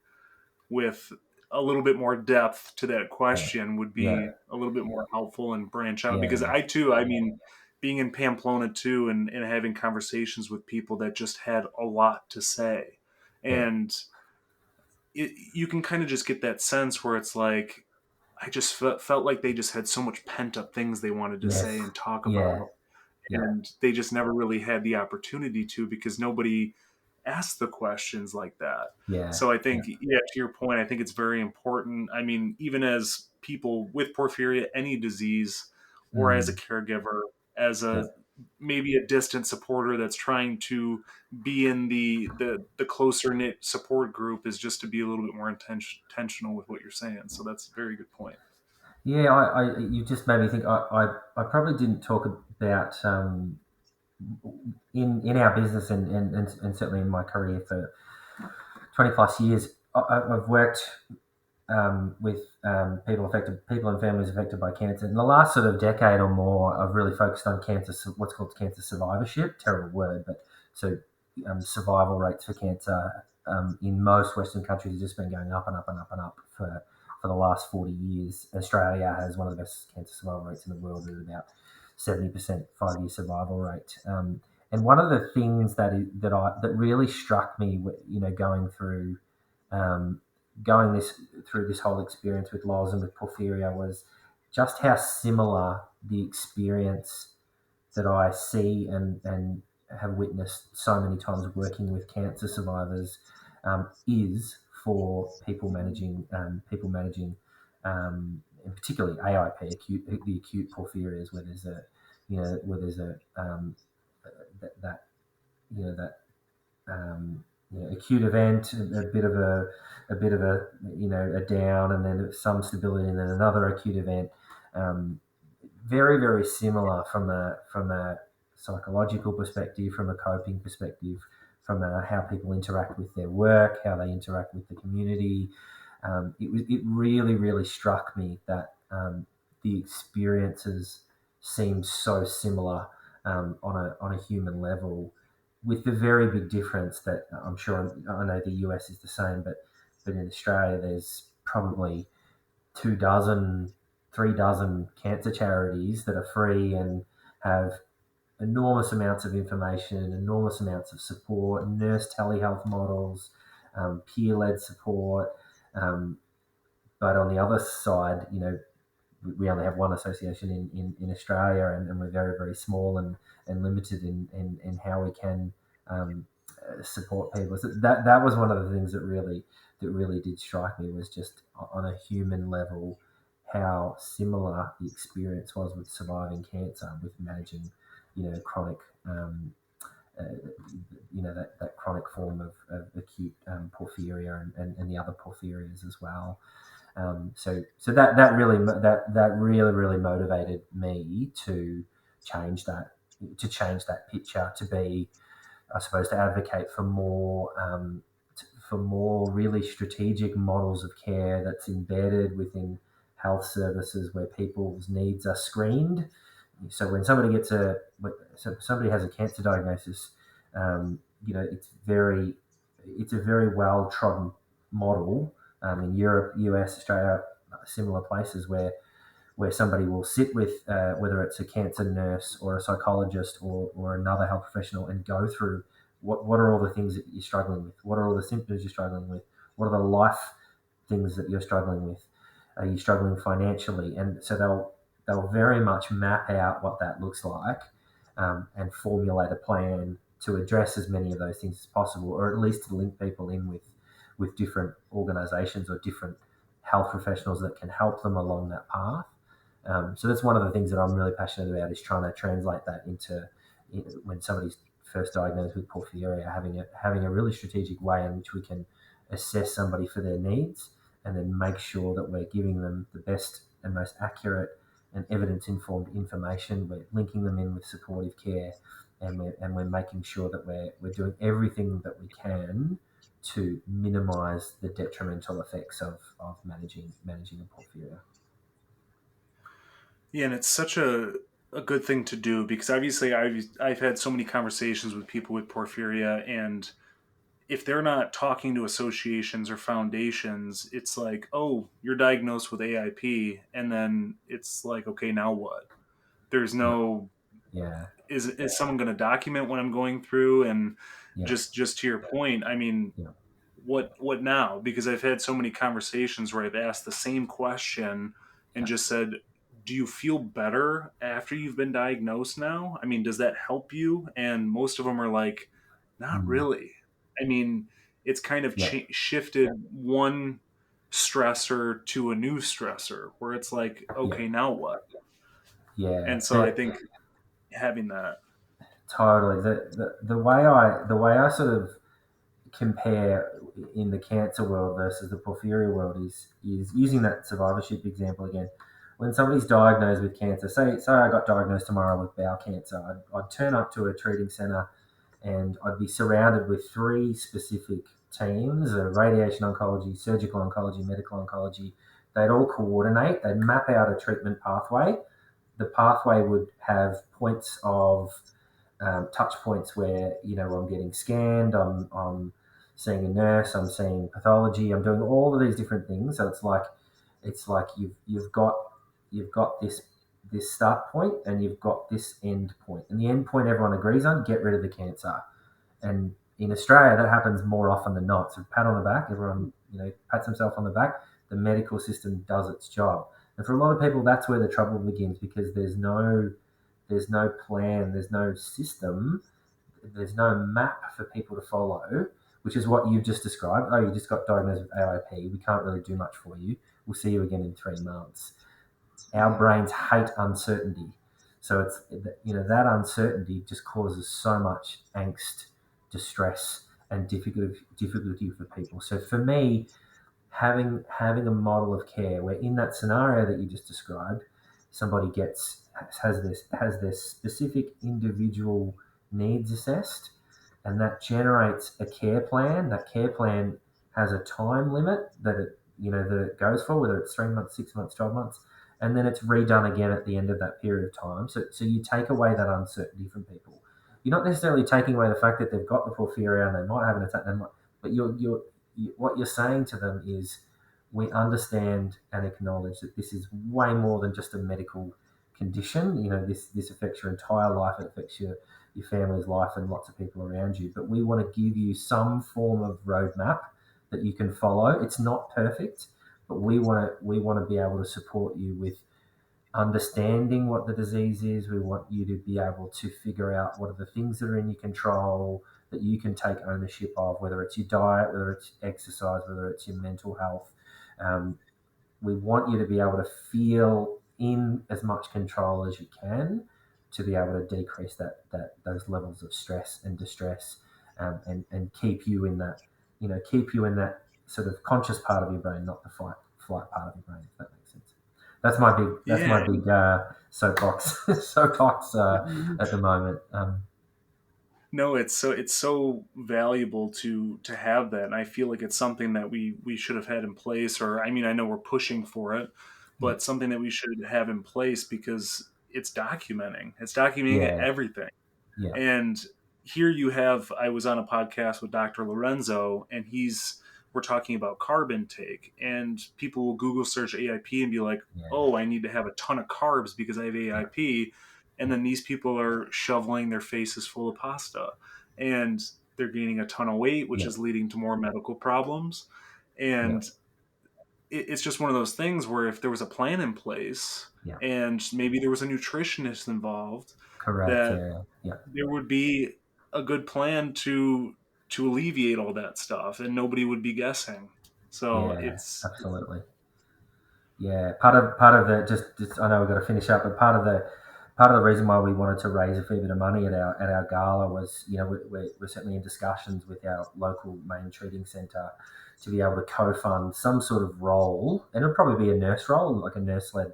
with a little bit more depth to that yeah, question would yeah, be a little bit more helpful and branch out, because yeah, I mean, being in Pamplona too, and having conversations with people that just had a lot to say, yeah. and you can kind of just get that sense where it's like I just felt like they just had so much pent up things they wanted to Yes, say and talk yeah, about, yeah, and they just never really had the opportunity to, because nobody ask the questions like that. yeah, So I yeah, think, yeah, to your point, I think it's very important. I mean, even as people with porphyria, any disease, or as a mm, caregiver, as yeah, a maybe a distant supporter that's trying to be in the closer knit support group, is just to be a little bit more intentional with what you're saying. So that's a very good point. yeah. You just made me think. I probably didn't talk about, in our business, and certainly in my career for 20 plus years. I've worked, with, people and families affected by cancer. In the last sort of decade or more, I've really focused on cancer, what's called cancer survivorship. Terrible word, but so, survival rates for cancer, in most Western countries have just been going up and up and up and up for the last 40 years. Australia has one of the best cancer survival rates in the world, at about 70% 5-year survival rate. And one of the things that really struck me, going through, um, going through this whole experience with Loz and with porphyria was just how similar the experience that I see and have witnessed so many times working with cancer survivors is for and particularly AIP, the acute porphyrias, where there's a that acute event, a down, and then some stability, and then another acute event. Very, very similar from a psychological perspective, from a coping perspective, from how people interact with their work, how they interact with the community. It really, really struck me that the experiences seemed so similar on a human level, with the very big difference that I'm sure I know the US is the same, but in Australia there's probably 2 dozen, 3 dozen cancer charities that are free and have enormous amounts of information, enormous amounts of support, nurse telehealth models, peer-led support. But on the other side, we only have one association in Australia, and we're very, very small and limited in how we can support people. So that was one of the things that really did strike me, was just on a human level how similar the experience was with surviving cancer, with managing, chronic, that chronic form of acute porphyria and the other porphyrias as well. So that really motivated me to change that picture, to be, I suppose, to advocate for more really strategic models of care that's embedded within health services, where people's needs are screened. So when somebody somebody has a cancer diagnosis, it's a very well trodden model in Europe, US, Australia, similar places where somebody will sit with whether it's a cancer nurse or a psychologist or another health professional, and go through what are all the things that you're struggling with, what are all the symptoms you're struggling with, what are the life things that you're struggling with, are you struggling financially, and so they'll very much map out what that looks like, and formulate a plan to address as many of those things as possible, or at least to link people in with different organisations or different health professionals that can help them along that path. So that's one of the things that I'm really passionate about, is trying to translate that into, when somebody's first diagnosed with porphyria, having a really strategic way in which we can assess somebody for their needs, and then make sure that we're giving them the best and most accurate and evidence-informed information. We're linking them in with supportive care, and we're making sure that we're doing everything that we can to minimise the detrimental effects of managing a porphyria. Yeah, and it's such a good thing to do, because obviously I've had so many conversations with people with porphyria, and if they're not talking to associations or foundations, it's like, oh, you're diagnosed with AIP, and then it's like, okay, now what? There's Yeah, no, yeah, is someone going to document what I'm going through? And yeah, just to your point, I mean, yeah, what now? Because I've had so many conversations where I've asked the same question and yeah. just said, do you feel better after you've been diagnosed now? I mean, does that help you? And most of them are like, not Mm, really. I mean, it's kind of yeah, shifted one stressor to a new stressor, where it's like, yeah, okay, now what? yeah. And so I think having that. Totally. The way I sort of compare in the cancer world versus the porphyria world is using that survivorship example again. When somebody's diagnosed with cancer, say I got diagnosed tomorrow with bowel cancer, I'd turn up to a treating centre, and I'd be surrounded with three specific teams: radiation oncology, surgical oncology, medical oncology. They'd all coordinate. They'd map out a treatment pathway. The pathway would have points of touch points where I'm getting scanned, I'm seeing a nurse, I'm seeing pathology, I'm doing all of these different things. So it's like you've got this start point, and you've got this end point, and the end point everyone agrees on: get rid of the cancer. And in Australia, that happens more often than not. So pat on the back, everyone pats himself on the back. The medical system does its job. And for a lot of people, that's where the trouble begins, because there's no plan, there's no system, there's no map for people to follow, which is what you've just described. Oh, you just got diagnosed with AIP. We can't really do much for you. We'll see you again in 3 months. Our brains hate uncertainty. So it's, that uncertainty just causes so much angst, distress, and difficulty for people. So for me, having a model of care where, in that scenario that you just described, somebody has their specific individual needs assessed, and that generates a care plan. That care plan has a time limit that it goes for, whether it's 3 months, 6 months, 12 months, and then it's redone again at the end of that period of time. So you take away that uncertainty from people. You're not necessarily taking away the fact that they've got the porphyria and they might have an attack, but what you're saying to them is, we understand and acknowledge that this is way more than just a medical condition. This affects your entire life. It affects your family's life and lots of people around you. But we want to give you some form of roadmap that you can follow. It's not perfect, but we want to be able to support you with understanding what the disease is. We want you to be able to figure out what are the things that are in your control that you can take ownership of, whether it's your diet, whether it's exercise, whether it's your mental health. We want you to be able to feel in as much control as you can, to be able to decrease those levels of stress and distress, and keep you in that sort of conscious part of your brain, not the fight flight part of your brain, if that makes sense. That's my big soapbox at the moment. No, it's so valuable to have that, and I feel like it's something that we should have had in place. Or, I mean, I know we're pushing for it, but something that we should have in place, because it's documenting Yeah, everything. yeah, And here you have, I was on a podcast with Dr. Lorenzo, and we're talking about carb intake, and people will Google search AIP and be like, yeah, oh, I need to have a ton of carbs because I have AIP. And then these people are shoveling their faces full of pasta, and they're gaining a ton of weight, which yeah, is leading to more medical problems. yeah, And it's just one of those things where, if there was a plan in place, yeah. and maybe there was a nutritionist involved, Correct. that Yeah, yeah, there would be a good plan to alleviate all that stuff, and nobody would be guessing. So yeah. it's Absolutely. Yeah, part of the just I know we've got to finish up, but part of the reason why we wanted to raise a fair bit of money at our gala was, we're certainly in discussions with our local main treating centre to be able to co-fund some sort of role, and it'll probably be a nurse role, like a nurse-led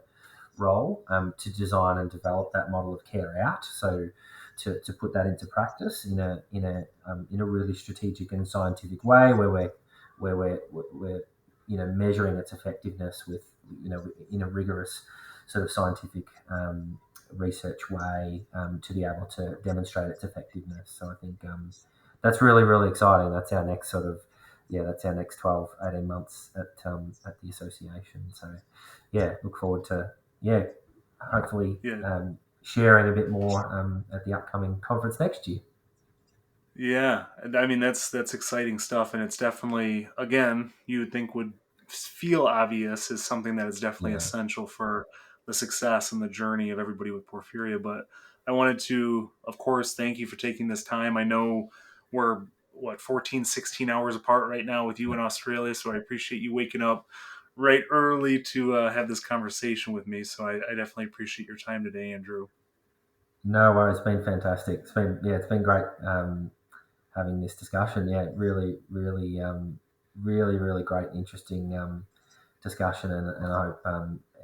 role, to design and develop that model of care out. So to put that into practice in a really strategic and scientific way, where we're measuring its effectiveness with, in a rigorous sort of scientific research way, to be able to demonstrate its effectiveness. So I think that's really, really exciting. That's our next that's our next 12, 18 months at the association. So look forward to hopefully yeah. sharing a bit more at the upcoming conference next year. Yeah, and I mean, that's exciting stuff, and it's definitely, again, you would think would feel obvious, is something that is definitely Yeah, essential for the success and the journey of everybody with porphyria. But I wanted to, of course, thank you for taking this time. I know we're 14, 16 hours apart right now with you yeah. in Australia, so I appreciate you waking up right early to have this conversation with me. So I definitely appreciate your time today, Andrew. No worries. It's been fantastic. It's been great. Having this discussion. Yeah, really, really, really, really great, interesting discussion, and I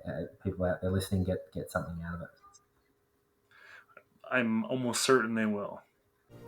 hope people out there listening get something out of it. I'm almost certain they will.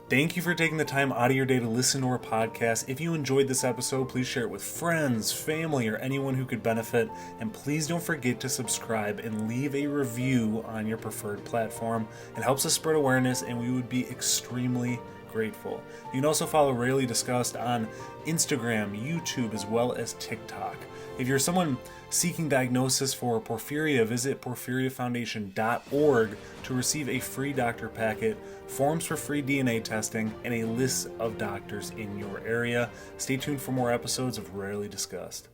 Thank you for taking the time out of your day to listen to our podcast. If you enjoyed this episode, please share it with friends, family, or anyone who could benefit. And please don't forget to subscribe and leave a review on your preferred platform. It helps us spread awareness, and we would be extremely grateful. You can also follow Rarely Discussed on Instagram, YouTube, as well as TikTok. If you're someone seeking diagnosis for porphyria, visit porphyriafoundation.org to receive a free doctor packet, forms for free DNA testing, and a list of doctors in your area. Stay tuned for more episodes of Rarely Discussed.